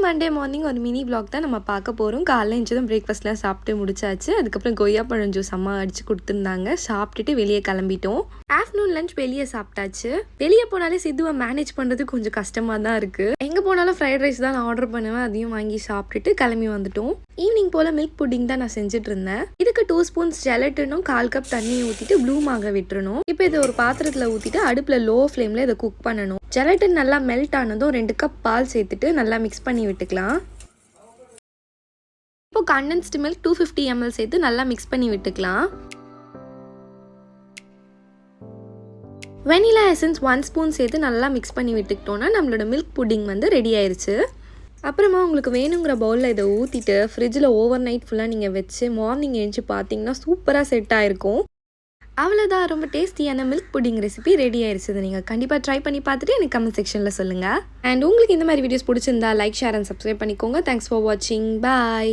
Monday morning ஒரு mini vlog தான் நம்ம பார்க்க போகிறோம். காலைல எழுந்ததும் பிரேக்ஃபாஸ்ட்லாம் சாப்பிட்டு முடிச்சாச்சு. அதுக்கப்புறம் கொய்யா பழம் ஜூஸ் அம்மா அடித்து கொடுத்துருந்தாங்க. சாப்பிட்டுட்டு வெளியே கிளம்பிட்டோம். ஆஃப்டர்நூன் லஞ்ச் வெளியே சாப்பிட்டாச்சு. வெளியே போனாலே சித்துவை மேனேஜ் பண்ணுறது கொஞ்சம் கஷ்டமாக தான் இருக்குது. எங்கே போனாலும் ஃப்ரைட் ரைஸ் தான் நான் ஆர்டர் பண்ணுவேன். அதையும் வாங்கி சாப்பிட்டுட்டு கிளம்பி வந்துட்டோம். ஈவினிங் போல் மில்க் புட்டிங் தான் நான் செஞ்சுட்டு இருந்தேன். இதுக்கு 2 ஸ்பூன்ஸ் ஜெலட்டினும் 1/4 கப் தண்ணியை ஊற்றிட்டு ப்ளூம் ஆக விட்டுறணும். இப்போ இதை ஒரு பாத்திரத்தில் ஊற்றிட்டு அடுப்பில் லோ ஃப்ளேமில் இதை குக் பண்ணணும். ஜெலட்டின் நல்லா மெல்ட் ஆனதும் 2 கப் பால் சேர்த்துட்டு நல்லா மிக்ஸ் பண்ணி விட்டுக்கலாம். இப்போ கண்டென்ஸ்டு மில்க் 250 ml சேர்த்து நல்லா மிக்ஸ் பண்ணி விட்டுக்கலாம். வெனிலா எசன்ஸ் 1 ஸ்பூன் சேர்த்து நல்லா மிக்ஸ் பண்ணி விட்டுக்கிட்டோன்னா நம்மளோட மில்க் புட்டிங் வந்து ரெடி ஆயிடுச்சு. அப்புறமா உங்களுக்கு வேணுங்கிற பவுலில் இதை ஊற்றிட்டு ஃப்ரிட்ஜில் ஓவர் நைட் ஃபுல்லாக நீங்கள் வச்சு மார்னிங் எழுந்து பார்த்தீங்கன்னா சூப்பராக செட் ஆகிருக்கும். அவ்வளோதான், ரொம்ப டேஸ்டியான மில்க் புட்டிங் ரெசிபி ரெடி ஆயிடுச்சு. நீங்கள் கண்டிப்பாக ட்ரை பண்ணி பார்த்துட்டு எனக்கு கமெண்ட் செக்ஷனில் சொல்லுங்கள். அண்ட் உங்களுக்கு இந்த மாதிரி வீடியோஸ் பிடிச்சிருந்தா லைக், ஷேர் அண்ட் சப்ஸ்கிரைப் பண்ணிக்கோங்க. தேங்க்ஸ் ஃபார் வாட்சிங். பாய்.